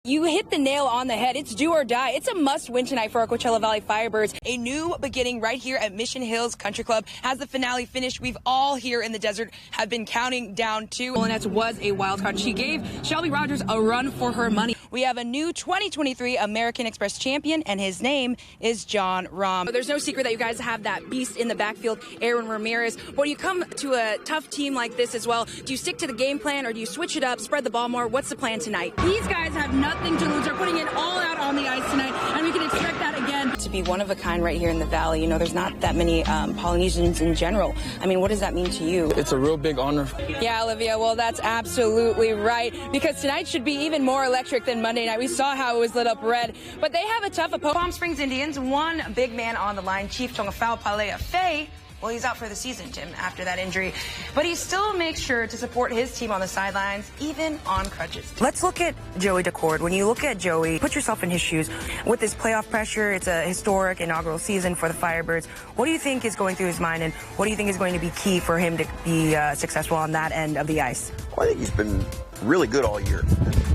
You hit the nail on the head. It's do or die. It's a must-win tonight for our Coachella Valley Firebirds. A new beginning right here at Mission Hills Country Club. Has the finale finished? We've all here in the desert have been counting down to. Aeneas was a wild card. She gave Shelby Rogers a run for her money. We have a new 2023 American Express champion, and his name is John Ramos. There's no secret that you guys have that beast in the backfield, Aaron Ramirez. But when you come to a tough team like this as well, do you stick to the game plan or do you switch it up, spread the ball more? What's the plan tonight? These guys have nothing to lose. They're putting it all out on the ice tonight, and we can expect that again. To be one of a kind right here in the Valley, you know, there's not that many Polynesians in general. I mean, what does that mean to you? It's a real big honor. Yeah, Olivia, well, that's absolutely right, because tonight should be even more electric than Monday night. We saw how it was lit up red, but they have a tough opponent. Palm Springs Indians, one big man on the line, Chief Tongafau Palea Faye. Well, he's out for the season, Tim, after that injury. But he still makes sure to support his team on the sidelines, even on crutches. Let's look at Joey Decord. When you look at Joey, put yourself in his shoes. With this playoff pressure, it's a historic inaugural season for the Firebirds. What do you think is going through his mind, and what do you think is going to be key for him to be successful on that end of the ice? Well, I think he's been really good all year.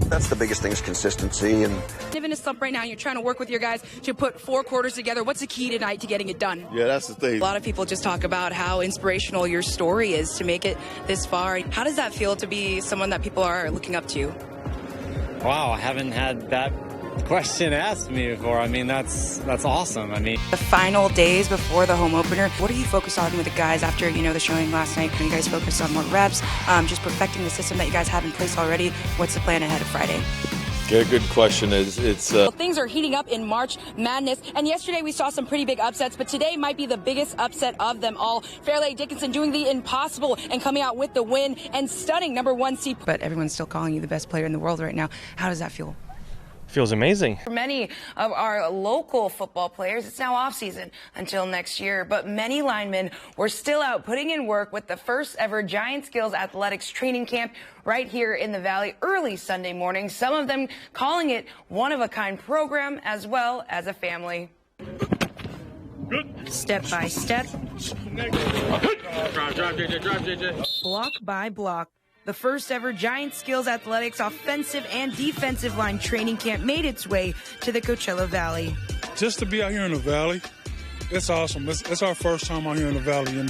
That's the biggest thing is consistency. And in a slump right now, you're trying to work with your guys to put 4 quarters together. What's the key tonight to getting it done? Yeah, that's the thing. A lot of people just talk about how inspirational your story is to make it this far. How does that feel to be someone that people are looking up to? Wow, I haven't had that question asked me before. I mean, that's awesome. I mean, the final days before the home opener, what are you focused on with the guys after, you know, the showing last night? Can you guys focus on more reps, just perfecting the system that you guys have in place already? What's the plan ahead of Friday? Yeah, good question. Well, things are heating up in March Madness, and yesterday we saw some pretty big upsets, but today might be the biggest upset of them all. Fairleigh Dickinson doing the impossible and coming out with the win and stunning #1 seed. But everyone's still calling you the best player in the world right now. How does that feel? Feels amazing. For many of our local football players, it's now off season until next year, but many linemen were still out putting in work with the first ever Giant Skillz Athletics training camp right here in the Valley early Sunday morning. Some of them calling it one-of-a-kind program as well as a family. Step by step, block by block. The first ever Giant Skillz Athletics offensive and defensive line training camp made its way to the Coachella Valley. Just to be out here in the Valley, it's awesome. It's our first time out here in the Valley, and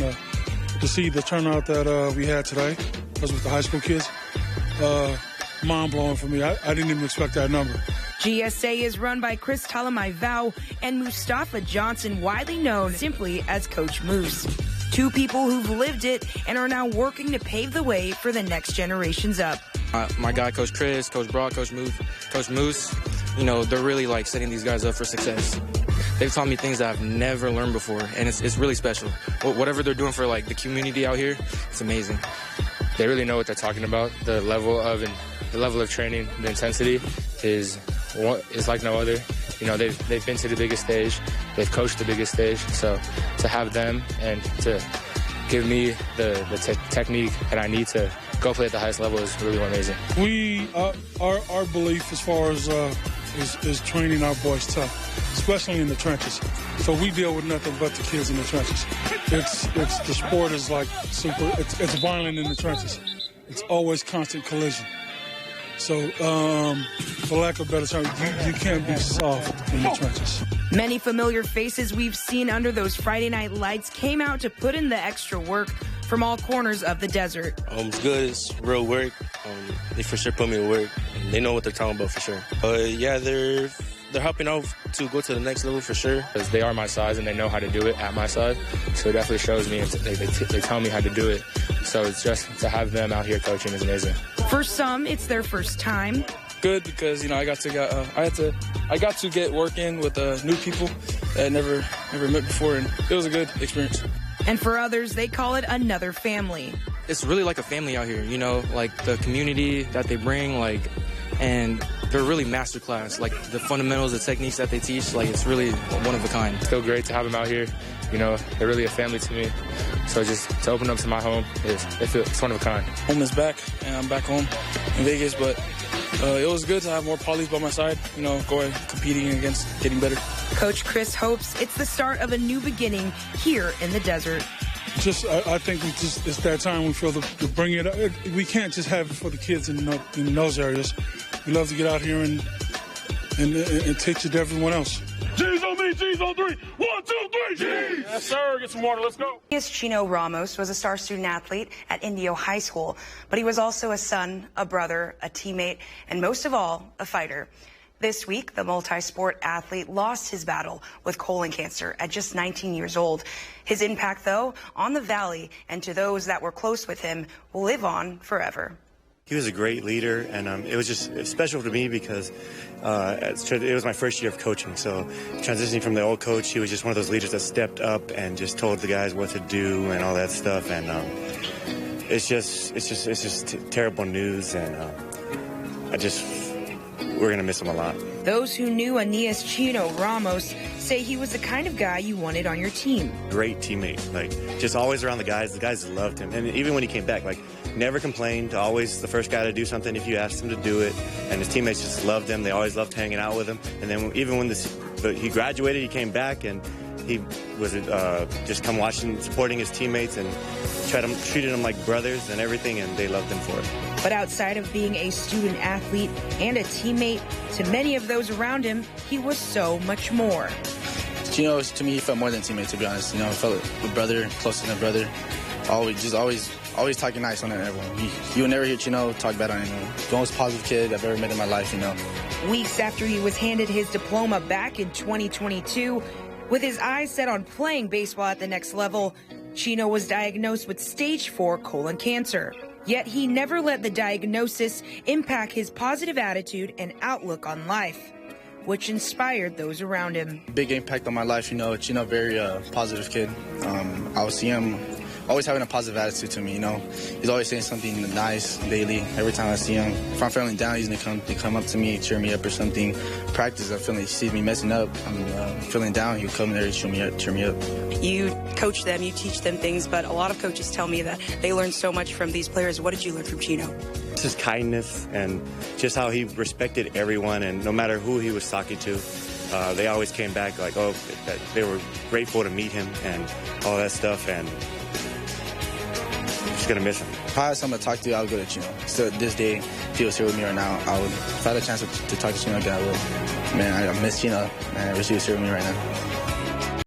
to see the turnout that we had today, was with the high school kids, mind-blowing for me. I didn't even expect that number. GSA is run by Chris Talamaivao and Mustafa Johnson, widely known simply as Coach Moose. 2 people who've lived it and are now working to pave the way for the next generations up. My guy, Coach Chris, Coach Brock, Coach Moose, you know, they're really like setting these guys up for success. They've taught me things that I've never learned before, and it's really special. Whatever they're doing for like the community out here, it's amazing. They really know what they're talking about. The level of training, the intensity is like no other. You know, they've been to the biggest stage, they've coached the biggest stage, so to have them and to give me the technique that I need to go play at the highest level is really amazing. Our belief as far as is training our boys tough, especially in the trenches. So we deal with nothing but the kids in the trenches. The sport is like super. It's violent in the trenches. It's always constant collision. So, for lack of a better term, you can't be soft in the trenches. Many familiar faces we've seen under those Friday night lights came out to put in the extra work from all corners of the desert. It's good. It's real work. They for sure put me to work. They know what they're talking about for sure. Yeah, they're helping out to go to the next level for sure. Because they are my size and they know how to do it at my size. So it definitely shows me, and they tell me how to do it. So it's just to have them out here coaching is amazing. For some, it's their first time. Good because, you know, I got to get work in with new people that I never met before, and it was a good experience. And for others, they call it another family. It's really like a family out here, you know, like the community that they bring, like, and they're really masterclass, like the fundamentals, the techniques that they teach, like it's really one of a kind. It's still great to have them out here. You know, they're really a family to me. So just to open up to my home, it's one of a kind. Home is back, and I'm back home in Vegas, but it was good to have more polys by my side, you know, going, competing against, getting better. Coach Chris hopes it's the start of a new beginning here in the desert. I think it's that time we feel to bring it up. We can't just have it for the kids in those areas. We love to get out here and and teach it to everyone else. G's on me, G's on 3. 1, 2, 3, G's. Yes, sir. Get some water. Let's go. Chino Ramos was a star student athlete at Indio High School, but he was also a son, a brother, a teammate, and most of all, a fighter. This week, the multi-sport athlete lost his battle with colon cancer at just 19 years old. His impact, though, on the Valley and to those that were close with him will live on forever. He was a great leader, and it was just special to me because it was my first year of coaching. So transitioning from the old coach, he was just one of those leaders that stepped up and just told the guys what to do and all that stuff. And it's just terrible news, and we're gonna miss him a lot. Those who knew Aeneas Chino Ramos say he was the kind of guy you wanted on your team. Great teammate, like just always around the guys. The guys loved him, and even when he came back, like never complained. Always the first guy to do something if you asked him to do it, and his teammates just loved him. They always loved hanging out with him. And then even when he graduated, he came back and he was just come watching, supporting his teammates, and treated them like brothers and everything, and they loved him for it. But outside of being a student athlete and a teammate, to many of those around him, he was so much more. Chino, to me, he felt more than a teammate, to be honest. You know, he felt a brother, closer than a brother. Always talking nice on everyone. You will never hear Chino talk bad on anyone. The most positive kid I've ever met in my life, you know. Weeks after he was handed his diploma back in 2022, with his eyes set on playing baseball at the next level, Chino was diagnosed with stage 4 colon cancer. Yet he never let the diagnosis impact his positive attitude and outlook on life, which inspired those around him. Big impact on my life, you know. Chino, very positive kid. I would see him always having a positive attitude to me, you know. He's always saying something nice daily. Every time I see him, if I'm feeling down, he's gonna come up to me, cheer me up or something. Practice, he sees me messing up, I'm feeling down, he'll come there and cheer me up. You coach them, you teach them things, but a lot of coaches tell me that they learn so much from these players. What did you learn from Chino? His kindness and just how he respected everyone, and no matter who he was talking to, they always came back like, that they were grateful to meet him and all that stuff, and just gonna miss him. If I had someone to talk to, I would go to Chino. Still, this day, if he was here with me right now, I would. If I had a chance to talk to Chino again, I would. Man, I miss Chino. Man, I wish he was here with me right now.